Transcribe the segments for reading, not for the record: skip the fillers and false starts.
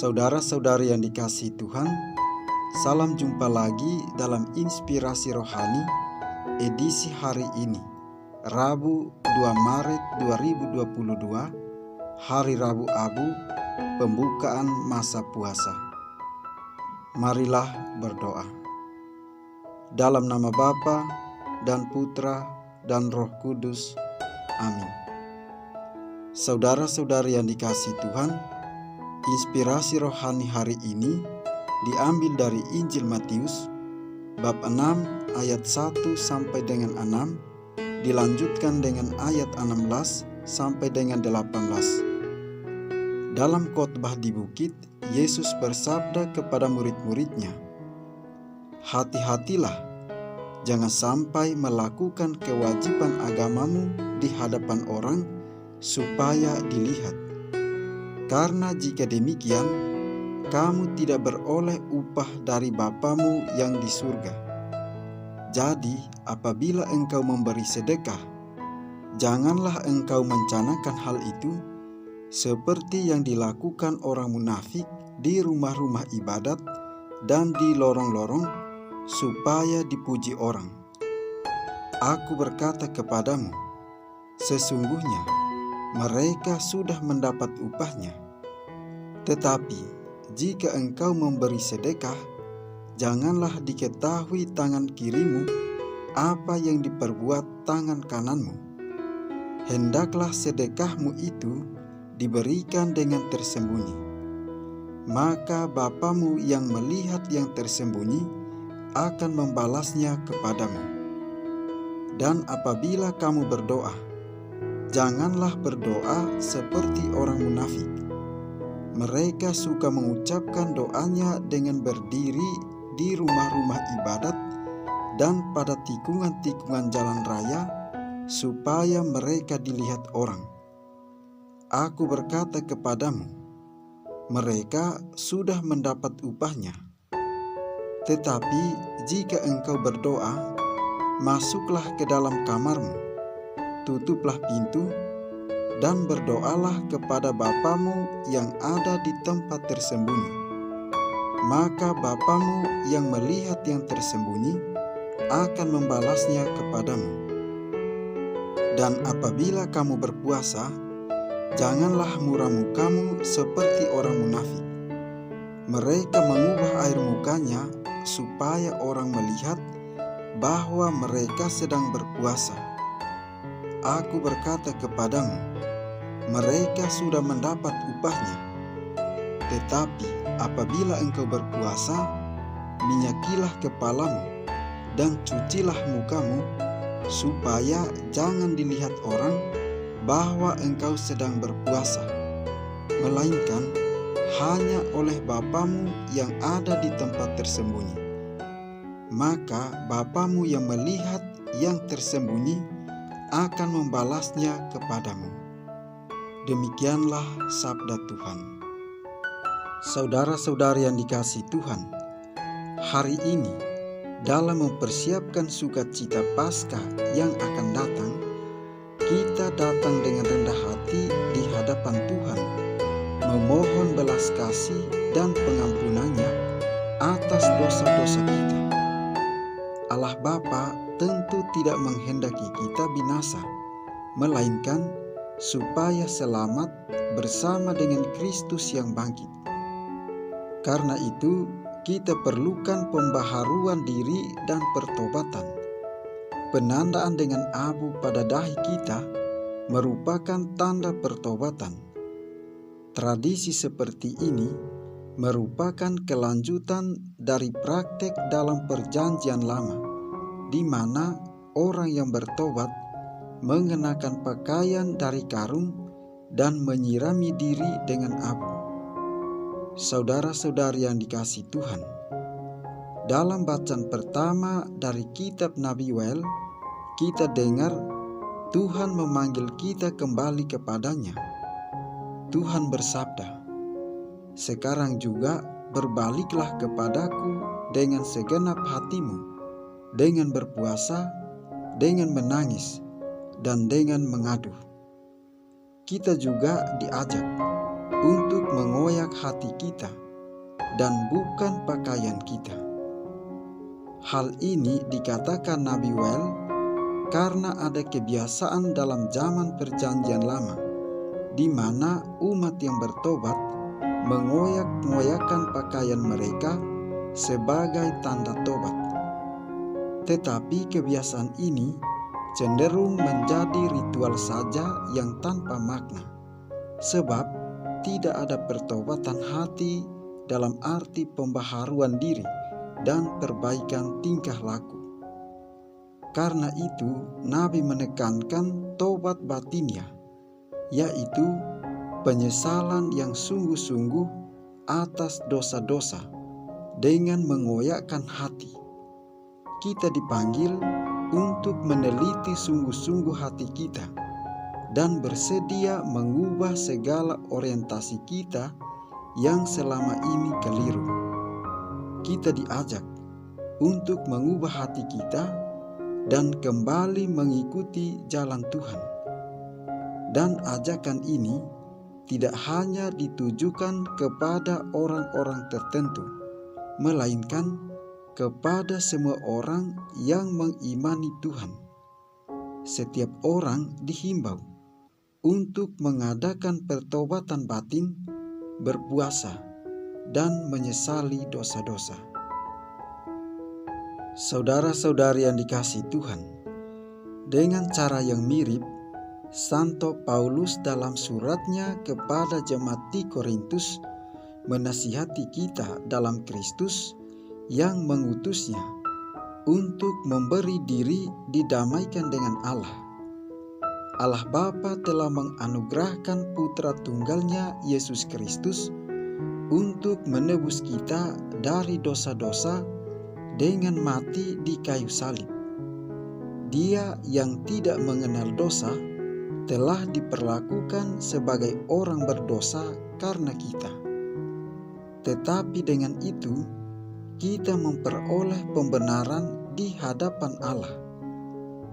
Saudara-saudari yang dikasihi Tuhan, salam jumpa lagi dalam Inspirasi Rohani edisi hari ini, Rabu 2 Maret 2022, Hari Rabu Abu, pembukaan masa puasa. Marilah berdoa. Dalam nama Bapa dan Putra dan Roh Kudus. Amin. Saudara-saudari yang dikasihi Tuhan, inspirasi rohani hari ini diambil dari Injil Matius bab 6 ayat 1 sampai dengan 6, dilanjutkan dengan ayat 16 sampai dengan 18. Dalam khotbah di bukit, Yesus bersabda kepada murid-muridnya, "Hati-hatilah, jangan sampai melakukan kewajiban agamamu di hadapan orang supaya dilihat. Karena jika demikian, kamu tidak beroleh upah dari Bapamu yang di surga. Jadi, apabila engkau memberi sedekah, janganlah engkau mencanakan hal itu seperti yang dilakukan orang munafik di rumah-rumah ibadat dan di lorong-lorong, supaya dipuji orang. Aku berkata kepadamu, sesungguhnya mereka sudah mendapat upahnya. Tetapi jika engkau memberi sedekah, janganlah diketahui tangan kirimu apa yang diperbuat tangan kananmu. Hendaklah sedekahmu itu diberikan dengan tersembunyi. Maka Bapamu yang melihat yang tersembunyi akan membalasnya kepadamu. Dan apabila kamu berdoa, janganlah berdoa seperti orang munafik. Mereka suka mengucapkan doanya dengan berdiri di rumah-rumah ibadat dan pada tikungan-tikungan jalan raya, supaya mereka dilihat orang. Aku berkata kepadamu, mereka sudah mendapat upahnya. Tetapi jika engkau berdoa, masuklah ke dalam kamarmu, tutuplah pintu, dan berdoalah kepada Bapamu yang ada di tempat tersembunyi. Maka Bapamu yang melihat yang tersembunyi akan membalasnya kepadamu. Dan apabila kamu berpuasa, janganlah muram mukamu seperti orang munafik. Mereka mengubah air mukanya supaya orang melihat bahwa mereka sedang berpuasa. Aku berkata kepadamu, mereka sudah mendapat upahnya. Tetapi apabila engkau berpuasa, minyakilah kepalamu dan cucilah mukamu, supaya jangan dilihat orang bahwa engkau sedang berpuasa, melainkan hanya oleh Bapamu yang ada di tempat tersembunyi. Maka Bapamu yang melihat yang tersembunyi akan membalasnya kepadamu." Demikianlah sabda Tuhan. Saudara-saudari yang dikasihi Tuhan, hari ini dalam mempersiapkan sukacita Paskah yang akan datang, kita datang dengan rendah hati di hadapan Tuhan, memohon belas kasih dan pengampunannya atas dosa-dosa kita. Allah Bapa tentu tidak menghendaki kita binasa, melainkan supaya selamat bersama dengan Kristus yang bangkit. Karena itu, kita perlukan pembaharuan diri dan pertobatan. Penandaan dengan abu pada dahi kita merupakan tanda pertobatan. Tradisi seperti ini merupakan kelanjutan dari praktek dalam Perjanjian Lama, di mana orang yang bertobat mengenakan pakaian dari karung dan menyirami diri dengan abu. Saudara-saudari yang dikasihi Tuhan, dalam bacaan pertama dari kitab Nabi Yoel, kita dengar Tuhan memanggil kita kembali kepadanya. Tuhan bersabda, "Sekarang juga berbaliklah kepadaku dengan segenap hatimu, dengan berpuasa, dengan menangis, dan dengan mengadu." Kita juga diajak, untuk mengoyak hati kita dan bukan pakaian kita. Hal ini dikatakan Nabi Yoel karena ada kebiasaan dalam zaman Perjanjian Lama, di mana umat yang bertobat mengoyak-ngoyakan pakaian mereka sebagai tanda tobat. Tetapi kebiasaan ini cenderung menjadi ritual saja yang tanpa makna, sebab tidak ada pertobatan hati dalam arti pembaharuan diri dan perbaikan tingkah laku. Karena itu, Nabi menekankan tobat batinnya, yaitu penyesalan yang sungguh-sungguh atas dosa-dosa dengan mengoyakkan hati. Kita dipanggil untuk meneliti sungguh-sungguh hati kita dan bersedia mengubah segala orientasi kita yang selama ini keliru. Kita diajak untuk mengubah hati kita dan kembali mengikuti jalan Tuhan. Dan ajakan ini tidak hanya ditujukan kepada orang-orang tertentu, melainkan kepada semua orang yang mengimani Tuhan. Setiap orang dihimbau untuk mengadakan pertobatan batin, berpuasa, dan menyesali dosa-dosa. Saudara-saudari yang dikasihi Tuhan, dengan cara yang mirip, Santo Paulus dalam suratnya kepada jemaat di Korintus menasihati kita dalam Kristus yang mengutusnya untuk memberi diri didamaikan dengan Allah. Allah Bapa telah menganugerahkan Putra Tunggalnya Yesus Kristus untuk menebus kita dari dosa-dosa dengan mati di kayu salib. Dia yang tidak mengenal dosa telah diperlakukan sebagai orang berdosa karena kita. Tetapi dengan itu, kita memperoleh pembenaran di hadapan Allah.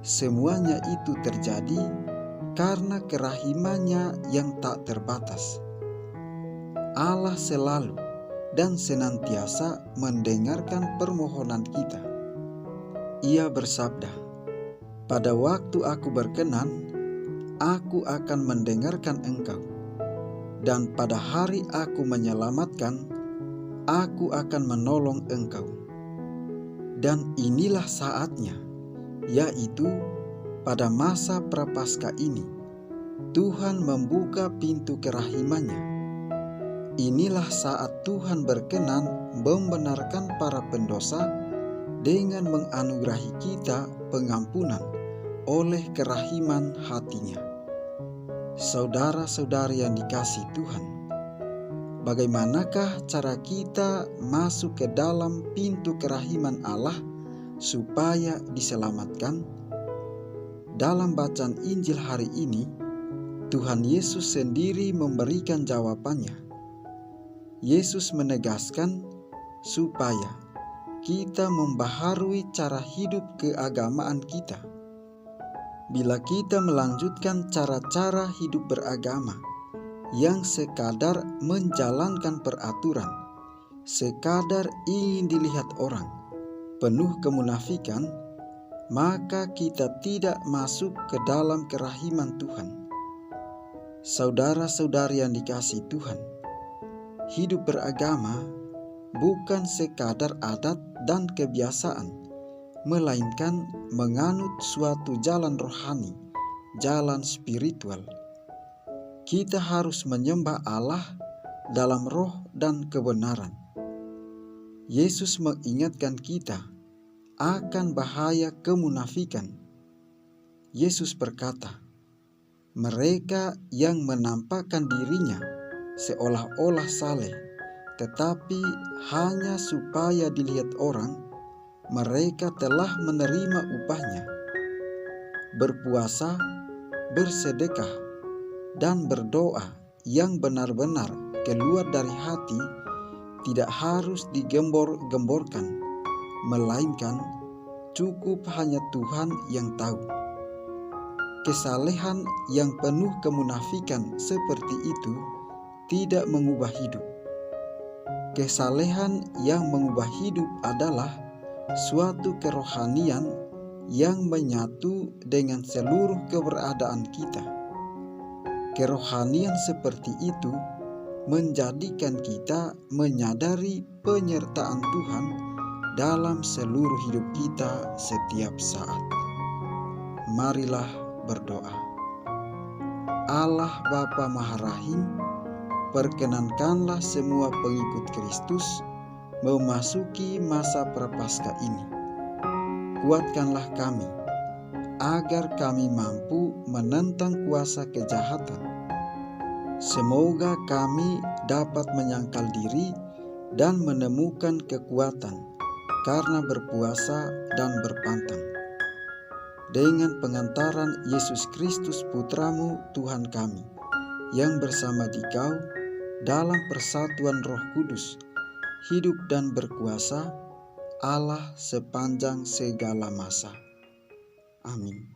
Semuanya itu terjadi karena kerahimannya yang tak terbatas. Allah selalu dan senantiasa mendengarkan permohonan kita. Ia bersabda, "Pada waktu aku berkenan, aku akan mendengarkan engkau. Dan pada hari aku menyelamatkan, aku akan menolong engkau." Dan inilah saatnya, yaitu pada masa Prapaskah ini, Tuhan membuka pintu kerahimannya. Inilah saat Tuhan berkenan membenarkan para pendosa dengan menganugerahi kita pengampunan oleh kerahiman hatinya. Saudara-saudari yang dikasihi Tuhan, bagaimanakah cara kita masuk ke dalam pintu kerahiman Allah supaya diselamatkan? Dalam bacaan Injil hari ini, Tuhan Yesus sendiri memberikan jawabannya. Yesus menegaskan supaya kita membaharui cara hidup keagamaan kita. Bila kita melanjutkan cara-cara hidup beragama yang sekadar menjalankan peraturan, sekadar ingin dilihat orang, penuh kemunafikan, maka kita tidak masuk ke dalam kerahiman Tuhan. Saudara-saudari yang dikasihi Tuhan, hidup beragama bukan sekadar adat dan kebiasaan, melainkan menganut suatu jalan rohani, jalan spiritual. Kita harus menyembah Allah dalam roh dan kebenaran. Yesus mengingatkan kita akan bahaya kemunafikan. Yesus berkata, "Mereka yang menampakkan dirinya seolah-olah saleh, tetapi hanya supaya dilihat orang, mereka telah menerima upahnya. Berpuasa, bersedekah, dan berdoa yang benar-benar keluar dari hati tidak harus digembor-gemborkan, melainkan cukup hanya Tuhan yang tahu." Kesalehan yang penuh kemunafikan seperti itu tidak mengubah hidup. Kesalehan yang mengubah hidup adalah suatu kerohanian yang menyatu dengan seluruh keberadaan kita. Kerohanian seperti itu menjadikan kita menyadari penyertaan Tuhan dalam seluruh hidup kita setiap saat. Marilah berdoa. Allah Bapa Maharahim, perkenankanlah semua pengikut Kristus memasuki masa prapaskah ini. Kuatkanlah kami, agar kami mampu menentang kuasa kejahatan. Semoga kami dapat menyangkal diri dan menemukan kekuatan karena berpuasa dan berpantang. Dengan pengantaran Yesus Kristus Putramu Tuhan kami, yang bersama Dikau dalam persatuan Roh Kudus, hidup dan berkuasa, Allah sepanjang segala masa. Amin.